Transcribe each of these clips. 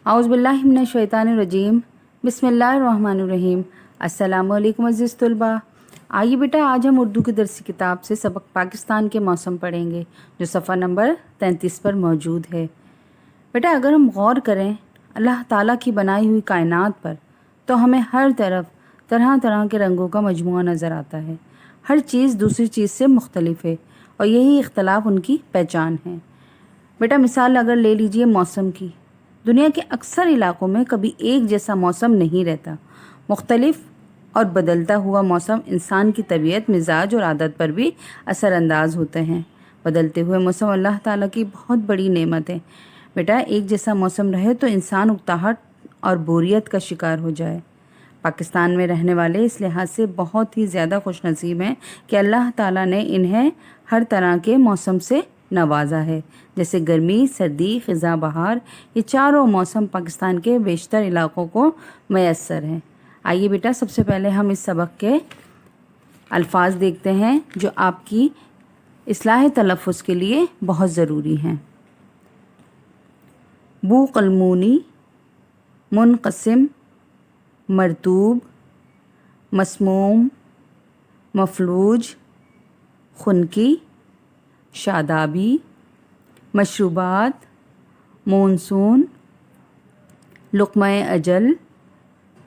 आउज़ बिल्लाहि मिनश शैतानिर रजीम। बिस्मिल्लाहिर्रहमानिर्रहीम। अस्सलामु अलैकुम अज़ीज़ तलबा। आइए बेटा, आज हम उर्दू की दरसी किताब से सबक पाकिस्तान के मौसम पढ़ेंगे, जो सफ़ा नंबर 33 पर मौजूद है। बेटा, अगर हम गौर करें अल्लाह ताला की बनाई हुई कायनात पर, तो हमें हर तरफ तरह तरह के रंगों का मजमूआ नज़र आता है। हर चीज़ दूसरी चीज़ से मुख्तलिफ है और यही इख्तलाफ उनकी पहचान है। बेटा, मिसाल अगर ले लीजिए मौसम की। दुनिया के अक्सर इलाकों में कभी एक जैसा मौसम नहीं रहता। मुख्तलिफ और बदलता हुआ मौसम इंसान की तबीयत, मिजाज और आदत पर भी असरानंदाज होते हैं। बदलते हुए मौसम अल्लाह ताला की बहुत बड़ी नेमत है। बेटा, एक जैसा मौसम रहे तो इंसान उकताहट और बोरियत का शिकार हो जाए। पाकिस्तान में रहने वाले इस लिहाज से बहुत ही ज़्यादा खुशनसीब हैं कि अल्लाह ताला ने इन्हें हर तरह के मौसम से नवाजा है। जैसे गर्मी, सर्दी, ख़िज़ा, बहार, ये चारों मौसम पाकिस्तान के बेशतर इलाकों को मैसर हैं। आइए बेटा, सबसे पहले हम इस सबक के अल्फाज देखते हैं जो आपकी इस्लाह तलफ़्फ़ुज़ के लिए बहुत ज़रूरी हैं। बू कलमूनी, मुनक़सिम, मरतूब, मसमूम, मफलूज, खुनकी, शादाबी, मशरूबात, मानसून, लुक़्मा-ए अजल,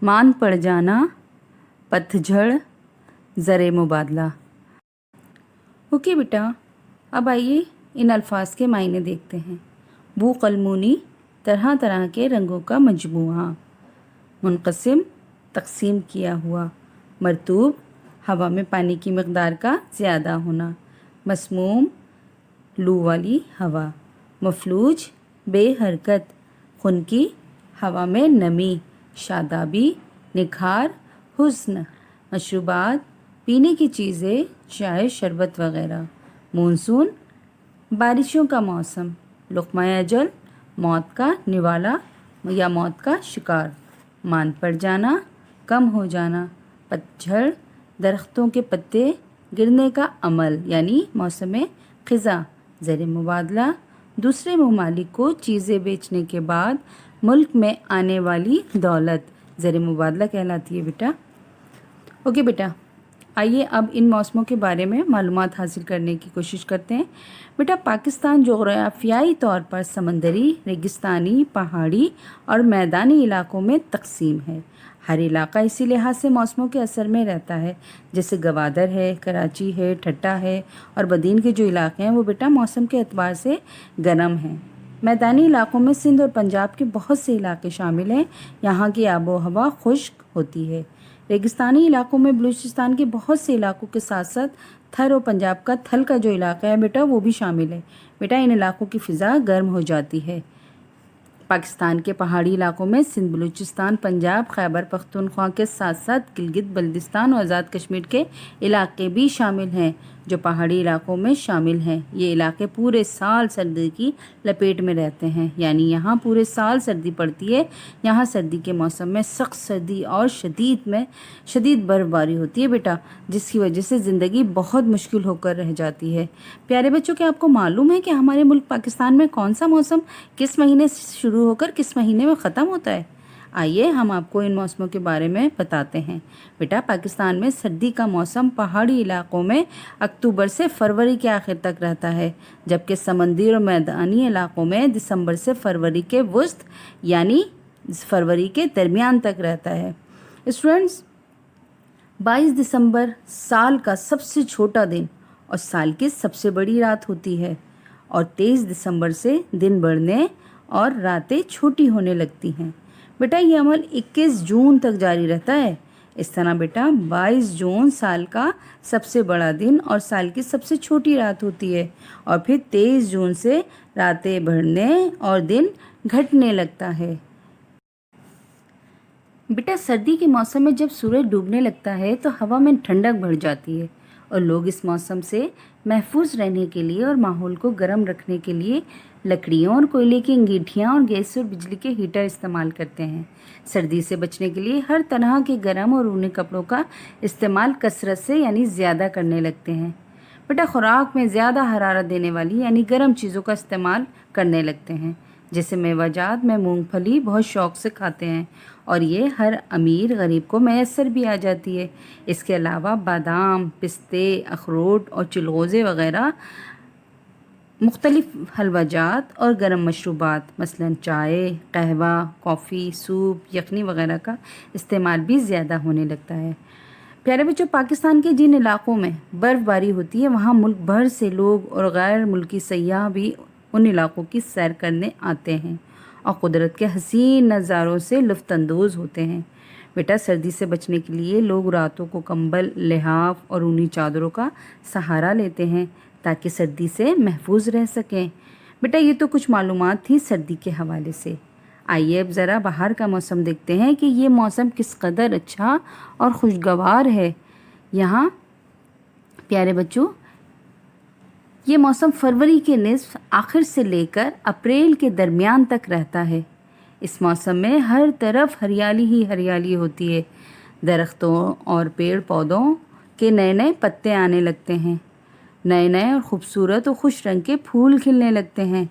मान पड़ जाना, पतझड़, ज़र मुबादला। ओके बेटा, अब आइए इन अल्फाज के मायने देखते हैं। बू कलमूनी, तरह तरह के रंगों का मजमूआ। मुनक़सिम, तक़सीम किया हुआ। मरतूब, हवा में पानी की मक़दार का ज़्यादा होना। मसमूम, लू वाली हवा। मफलूज, बेहरकत। खुनकी, हवा में नमी। शादाबी, निखार, हुस्न। मशरूबात, पीने की चीज़ें, चाय, शरबत वग़ैरह। मानसून, बारिशों का मौसम। लुक़्मा-ए अजल, मौत का निवाला या मौत का शिकार। मान पड़ जाना, कम हो जाना। पतझड़, दरख्तों के पत्ते गिरने का अमल यानी मौसम ख़िज़ा। ज़र मुबादला, दूसरे ममालिक को चीज़ें बेचने के बाद मुल्क में आने वाली दौलत ज़र मुबादला कहलाती है बेटा। ओके बेटा, आइए अब इन मौसमों के बारे में मालूमात हासिल करने की कोशिश करते हैं। बेटा, पाकिस्तान जोग्राफियाई तौर पर समंदरी, रेगिस्तानी, पहाड़ी और मैदानी इलाकों में तकसीम है। हर इलाका इसी लिहाज से मौसमों के असर में रहता है। जैसे गवादर है, कराची है, ठट्टा है और बदीन के जो इलाके हैं वो बेटा मौसम के एतबार से गर्म हैं। मैदानी इलाकों में सिंध और पंजाब के बहुत से इलाके शामिल हैं। यहाँ की आबो हवा खुश्क होती है। रेगिस्तानी इलाकों में बलूचिस्तान के बहुत से इलाकों के साथ साथ थर और पंजाब का थल का जो इलाका है बेटा वो भी शामिल है। बेटा, इन इलाकों की फ़िज़ा गर्म हो जाती है। पाकिस्तान के पहाड़ी इलाकों में सिंध, बलूचिस्तान, पंजाब, खैबर पख्तूनख्वा के साथ साथ गिलगित बल्तिस्तान और आज़ाद कश्मीर के इलाके भी शामिल हैं जो पहाड़ी इलाकों में शामिल हैं। ये इलाके पूरे साल सर्दी की लपेट में रहते हैं, यानी यहाँ पूरे साल सर्दी पड़ती है। यहाँ सर्दी के मौसम में सख्त सर्दी और शदीद बर्फ़बारी होती है बेटा, जिसकी वजह से ज़िंदगी बहुत मुश्किल होकर रह जाती है। प्यारे बच्चों, क्या आपको मालूम है कि हमारे मुल्क पाकिस्तान में कौन सा मौसम किस महीने से शुरू होकर किस महीने में ख़त्म होता है? आइए हम आपको इन मौसमों के बारे में बताते हैं। बेटा, पाकिस्तान में सर्दी का मौसम पहाड़ी इलाकों में अक्टूबर से फरवरी के आखिर तक रहता है, जबकि समंदरी और मैदानी इलाकों में दिसंबर से फरवरी के वस्त यानी फरवरी के दरमियान तक रहता है। स्टूडेंट्स, 22 दिसंबर साल का सबसे छोटा दिन और साल की सबसे बड़ी रात होती है और 23 दिसंबर से दिन बढ़ने और रातें छोटी होने लगती हैं। बेटा, ये अमल 21 जून तक जारी रहता है। इस तरह बेटा 22 जून साल का सबसे बड़ा दिन और साल की सबसे छोटी रात होती है और फिर 23 जून से रातें बढ़ने और दिन घटने लगता है। बेटा, सर्दी के मौसम में जब सूरज डूबने लगता है तो हवा में ठंडक बढ़ जाती है और लोग इस मौसम से महफूज रहने के लिए और माहौल को गर्म रखने के लिए लकड़ियों और कोयले की अंगीठियाँ और गैस और बिजली के हीटर इस्तेमाल करते हैं। सर्दी से बचने के लिए हर तरह के गर्म और ऊनी कपड़ों का इस्तेमाल कसरत से यानी ज़्यादा करने लगते हैं। बेटा खुराक में ज़्यादा हरारत देने वाली यानी गर्म चीज़ों का इस्तेमाल करने लगते हैं। جیسے میوہ جات میں مونگ پھلی بہت شوق سے کھاتے ہیں اور یہ ہر امیر غریب کو میسر بھی آ جاتی ہے۔ اس کے علاوہ بادام، پستے، اخروٹ اور چلغوزے وغیرہ مختلف حلوہ جات اور گرم مشروبات مثلاً چائے، قہوہ، کافی، سوپ، یخنی وغیرہ کا استعمال بھی زیادہ ہونے لگتا ہے۔ پیارے بچوں، پاکستان کے جن علاقوں میں برف باری ہوتی ہے وہاں ملک بھر سے لوگ اور غیر ملکی سیاح بھی ان علاقوں کی سیر کرنے آتے ہیں اور قدرت کے حسین نظاروں سے لطف اندوز ہوتے ہیں۔ بیٹا، سردی سے بچنے کے لیے لوگ راتوں کو کمبل، لحاف اور اونی چادروں کا سہارا لیتے ہیں تاکہ سردی سے محفوظ رہ سکیں۔ بیٹا، یہ تو کچھ معلومات تھی سردی کے حوالے سے۔ آئیے اب ذرا باہر کا موسم دیکھتے ہیں کہ یہ موسم کس قدر اچھا اور خوشگوار ہے۔ یہاں پیارے بچوں، یہ موسم فروری کے نصف آخر سے لے کر اپریل کے درمیان تک رہتا ہے۔ اس موسم میں ہر طرف ہریالی ہی ہریالی ہوتی ہے۔ درختوں اور پیڑ پودوں کے نئے نئے پتے آنے لگتے ہیں، نئے نئے اور خوبصورت اور خوش رنگ کے پھول کھلنے لگتے ہیں۔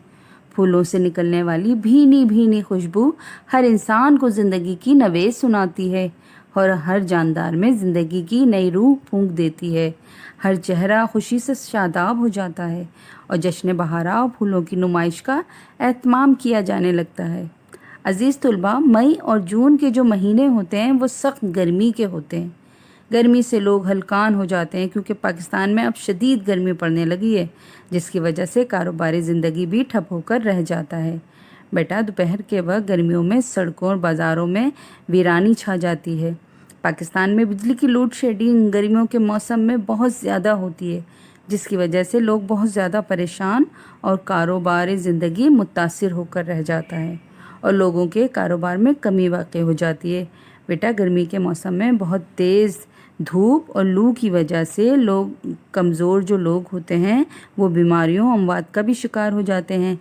پھولوں سے نکلنے والی بھینی بھینی خوشبو ہر انسان کو زندگی کی نوید سناتی ہے اور ہر جاندار میں زندگی کی نئی روح پھونک دیتی ہے۔ ہر چہرہ خوشی سے شاداب ہو جاتا ہے اور جشن بہارا اور پھولوں کی نمائش کا اہتمام کیا جانے لگتا ہے۔ عزیز طلباء، مئی اور جون کے جو مہینے ہوتے ہیں وہ سخت گرمی کے ہوتے ہیں۔ گرمی سے لوگ ہلکان ہو جاتے ہیں کیونکہ پاکستان میں اب شدید گرمی پڑنے لگی ہے، جس کی وجہ سے کاروباری زندگی بھی ٹھپ ہو کر رہ جاتا ہے۔ بیٹا، دوپہر کے وقت گرمیوں میں سڑکوں اور بازاروں میں ویرانی چھا جاتی ہے۔ پاکستان میں بجلی کی لوڈ شیڈنگ گرمیوں کے موسم میں بہت زیادہ ہوتی ہے، جس کی وجہ سے لوگ بہت زیادہ پریشان اور کاروباری زندگی متاثر ہو کر رہ جاتا ہے اور لوگوں کے کاروبار میں کمی واقع ہو جاتی ہے۔ بیٹا، گرمی کے موسم میں بہت تیز دھوپ اور لو کی وجہ سے کمزور جو لوگ ہوتے ہیں وہ بیماریوں اموات کا بھی شکار ہو جاتے ہیں۔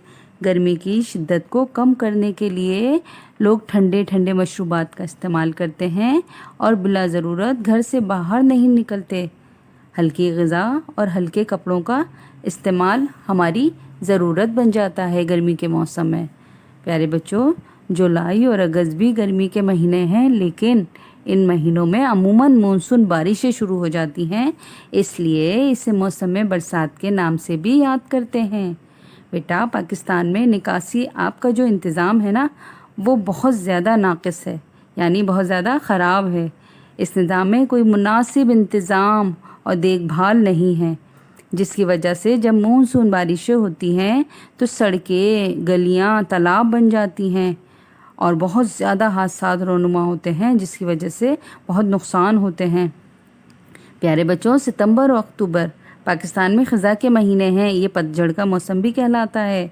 گرمی کی شدت کو کم کرنے کے لیے لوگ ٹھنڈے ٹھنڈے مشروبات کا استعمال کرتے ہیں اور بلا ضرورت گھر سے باہر نہیں نکلتے۔ ہلکی غذا اور ہلکے کپڑوں کا استعمال ہماری ضرورت بن جاتا ہے گرمی کے موسم میں۔ پیارے بچوں، جولائی اور اگست بھی گرمی کے مہینے ہیں، لیکن ان مہینوں میں عموماً مونسون بارشیں شروع ہو جاتی ہیں، اس لیے اسے موسم برسات کے نام سے بھی یاد کرتے ہیں۔ بیٹا، پاکستان میں نکاسی آب کا جو انتظام ہے نا وہ بہت زیادہ ناقص ہے، یعنی بہت زیادہ خراب ہے۔ اس نظام میں کوئی مناسب انتظام اور دیکھ بھال نہیں ہے، جس کی وجہ سے جب مونسون بارشیں ہوتی ہیں تو سڑکیں، گلیاں تالاب بن جاتی ہیں اور بہت زیادہ حادثات رونما ہوتے ہیں، جس کی وجہ سے بہت نقصان ہوتے ہیں۔ پیارے بچوں، ستمبر اور اکتوبر پاکستان میں خزاں کے مہینے ہیں، یہ پت جھڑ کا موسم بھی کہلاتا ہے۔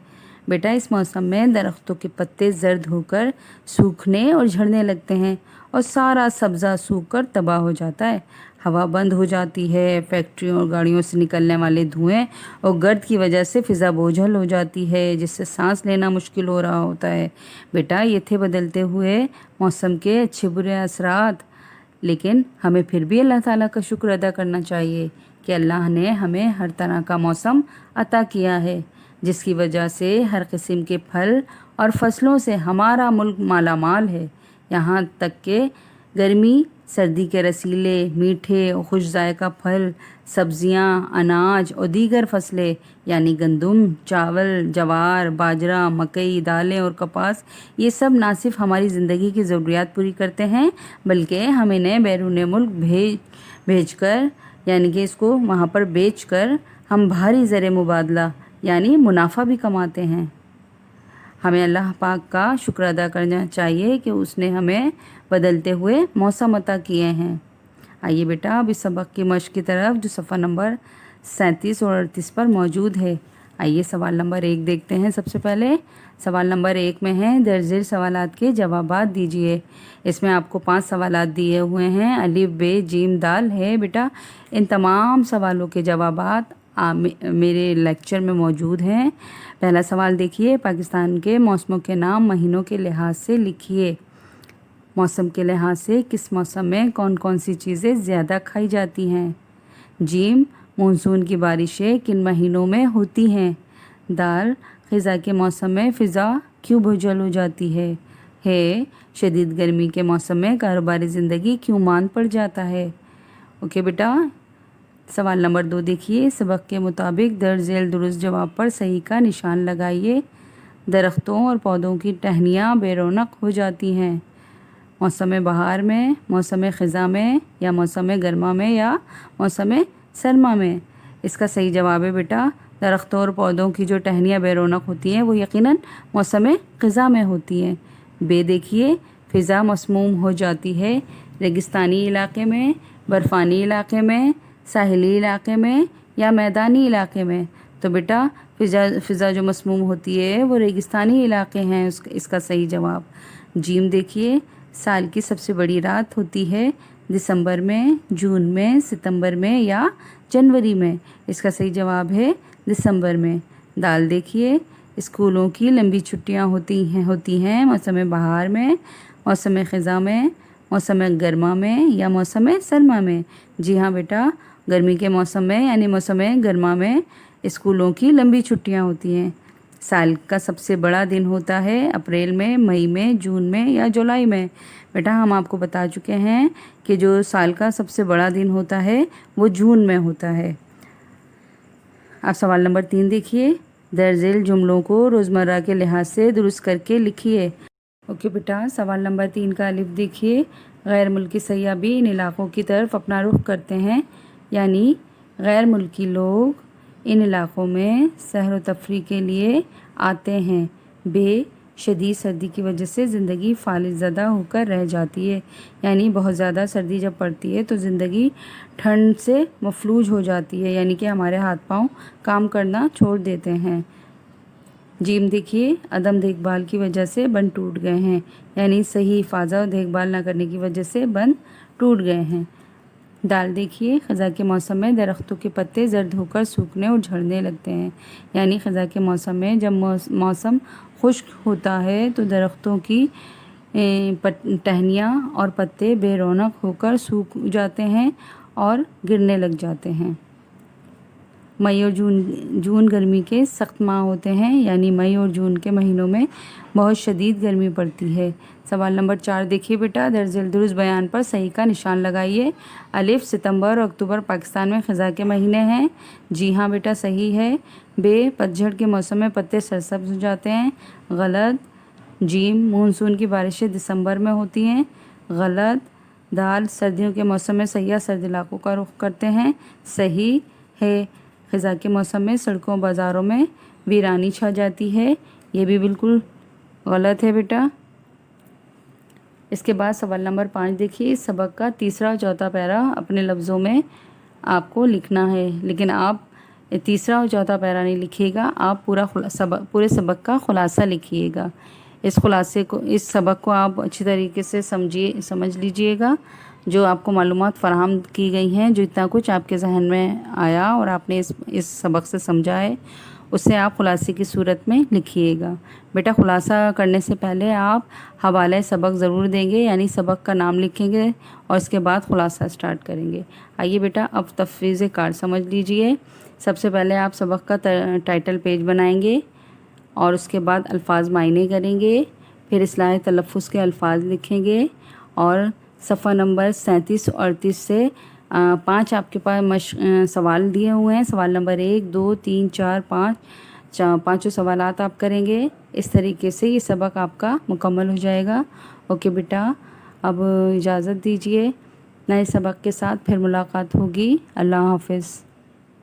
بیٹا، اس موسم میں درختوں کے پتے زرد ہو کر سوکھنے اور جھڑنے لگتے ہیں اور سارا سبزہ سوکھ کر تباہ ہو جاتا ہے۔ ہوا بند ہو جاتی ہے، فیکٹریوں اور گاڑیوں سے نکلنے والے دھوئیں اور گرد کی وجہ سے فضا بوجھل ہو جاتی ہے، جس سے سانس لینا مشکل ہو رہا ہوتا ہے۔ بیٹا، یہ تھے بدلتے ہوئے موسم کے اچھے برے اثرات، لیکن ہمیں پھر بھی اللہ تعالیٰ کا شکر ادا کرنا چاہیے کہ اللہ نے ہمیں ہر طرح کا موسم عطا کیا ہے، جس کی وجہ سے ہر قسم کے پھل اور فصلوں سے ہمارا ملک مالا مال ہے۔ یہاں تک کہ گرمی سردی کے رسیلے، میٹھے اور خوش ذائقہ پھل، سبزیاں، اناج اور دیگر فصلیں یعنی گندم، چاول، جوار، باجرہ، مکئی، دالیں اور کپاس، یہ سب نہ صرف ہماری زندگی کی ضروریات پوری کرتے ہیں بلکہ ہم انہیں بیرون ملک بھیج کر یعنی کہ اس کو وہاں پر بیچ کر ہم بھاری زر مبادلہ یعنی منافع بھی کماتے ہیں۔ ہمیں اللہ پاک کا شکر ادا کرنا چاہیے کہ اس نے ہمیں بدلتے ہوئے موسم عطا کیے ہیں۔ آئیے بیٹا، اب اس سبق کی مشق کی طرف جو صفحہ نمبر 37 اور 38 پر موجود ہے۔ آئیے سوال نمبر 1 دیکھتے ہیں۔ سب سے پہلے سوال نمبر 1 میں ہے درج ذیل سوالات کے جوابات دیجیے۔ اس میں آپ کو 5 سوالات دیے ہوئے ہیں، الف ب ج د ہے۔ بیٹا، ان تمام سوالوں کے جوابات میرے لیکچر میں موجود ہیں۔ پہلا سوال دیکھیے، پاکستان کے موسموں کے نام مہینوں کے لحاظ سے لکھیے۔ موسم کے لحاظ سے کس موسم میں کون کون سی چیزیں زیادہ کھائی جاتی ہیں؟ جیم، مونسون کی بارشیں کن مہینوں میں ہوتی ہیں؟ دال، خزاں کے موسم میں فضا क्यों बोझल हो जाती है शदीद गर्मी के मौसम में कारोबारी ज़िंदगी क्यों मान पड़ जाता है। ओके बेटा, सवाल नंबर 2 देखिए, सबक के मुताबिक दर्ज झेल दुरुस्त जवाब पर सही का निशान लगाइए। दरख्तों और पौधों की टहनियाँ बेरौनक हो जाती हैं। मौसम बहार में, मौसम ख़ज़ा में, या मौसम गर्मा में, या मौसम सरमा में। इसका सही जवाब है बेटा, दरख्तों और पौधों की जो टहनियाँ बेरौनक होती हैं वो यकीनन मौसम ख़ज़ा में होती हैं। बे देखिए, फ़िज़ा मसमूम हो जाती है रेगिस्तानी इलाके में, बर्फ़ानी इलाके में, साहिली इलाके में, या मैदानी इलाके में। तो बेटा फ़िज़ा जो मसमूम होती है वो रेगिस्तानी इलाके हैं, इसका सही जवाब। जीम देखिए, साल की सबसे बड़ी रात होती है दिसंबर में, जून में, सितंबर में, या जनवरी में। इसका सही जवाब है दिसंबर में। दाल देखिए, स्कूलों की लंबी छुट्टियां होती हैं मौसम बहार में, मौसम ख़ज़ा में, मौसम गर्मा में, या मौसम सरमा में। जी हाँ बेटा, गर्मी के मौसम में यानी मौसम गर्मा में स्कूलों की लंबी छुट्टियां होती हैं। साल का सबसे बड़ा दिन होता है अप्रैल में, मई में, जून में, या जुलाई में। बेटा हम आपको बता चुके हैं कि जो साल का सबसे बड़ा दिन होता है वो जून में होता है। अब सवाल नंबर 3 देखिए, दर्ज झेल जुमलों को रोज़मर्रा के लिहाज से दुरुस्त करके लिखिए। ओके बेटा, सवाल नंबर 3 का अलिफ देखिए, गैर मुल्की सयाह भी इन इलाक़ों की तरफ अपना रुख करते हैं, यानी गैर मुल्की लोग इन इलाक़ों में सैर व तफरीह के लिए आते हैं। बे शदीद सर्दी की वजह से ज़िंदगी फालिज ज़दा होकर रह जाती है, यानी बहुत ज़्यादा सर्दी जब पड़ती है तो ज़िंदगी ठंड से मफलूज हो जाती है, यानी कि हमारे हाथ पांव काम करना छोड़ देते हैं। जीम देखिए, अदम देखभाल की वजह से बंद टूट गए हैं, यानी सही हिफाजत और देखभाल न करने की वजह से बंद टूट गए हैं। दाल देखिए, ख़ज़ा के मौसम में दरख्तों के पत्ते जर्द होकर सूखने और झड़ने लगते हैं, यानी ख़ज़ा के मौसम में जब मौसम खुश्क होता है तो दरख्तों की टहनियाँ और पत्ते बेरौनक होकर सूख जाते हैं और गिरने लग जाते हैं। मई और जून गर्मी के सख्त माह होते हैं, यानी मई और जून के महीनों में बहुत शदीद गर्मी पड़ती है। सवाल नंबर 4 देखिए बेटा, दर्ज झेल दुरुस्त बयान पर सही का निशान लगाइए। अलिफ, सितंबर और अक्टूबर पाकिस्तान में ख़ज़ा के महीने हैं। जी हाँ बेटा सही है। बे, पतझड़ के मौसम में पत्ते सरसब्ज हो जाते हैं। गलत। जीम, मानसून की बारिशें दिसंबर में होती हैं। गलत। दाल, सर्दियों के मौसम में सयाह सर्द इलाकों का रुख करते हैं। सही है। ख़ज़ा के मौसम में सड़कों बाज़ारों में वीरानी छा जाती है, ये भी बिल्कुल गलत है बेटा। इसके बाद सवाल नंबर 5 देखिए, इस सबक का तीसरा और चौथा पैरा अपने लफ्ज़ों में आपको लिखना है, लेकिन आप तीसरा और चौथा पैरा नहीं लिखिएगा, आप पूरे सबक का खुलासा लिखिएगा। इस सबक को आप अच्छी तरीके से समझ लीजिएगा। जो आपको मालूमात फ़राहम की गई हैं, जो इतना कुछ आपके जहन में आया और आपने इस सबक से समझा है, उससे आप खुलासे की सूरत में लिखिएगा। बेटा खुलासा करने से पहले आप हवाले सबक ज़रूर देंगे, यानी सबक का नाम लिखेंगे और इसके बाद खुलासा स्टार्ट करेंगे। आइए बेटा अब तफवीज़ कार्ड समझ लीजिए। सबसे पहले आप सबक का टाइटल पेज बनाएंगे और उसके बाद अल्फाज मायने करेंगे, फिर इस्लाह तलफ़्फ़ुज़ के अल्फाज लिखेंगे और सफ़ा नंबर 37 और 38 से 5 आपके पास सवाल दिए हुए हैं। सवाल नंबर 1, 2, 3, 4, 5 पाँचों सवालात आप करेंगे। इस तरीके से ये सबक आपका मुकम्मल हो जाएगा। ओके बेटा, अब इजाज़त दीजिए, नए सबक के साथ फिर मुलाकात होगी। अल्लाह हाफ़िज़।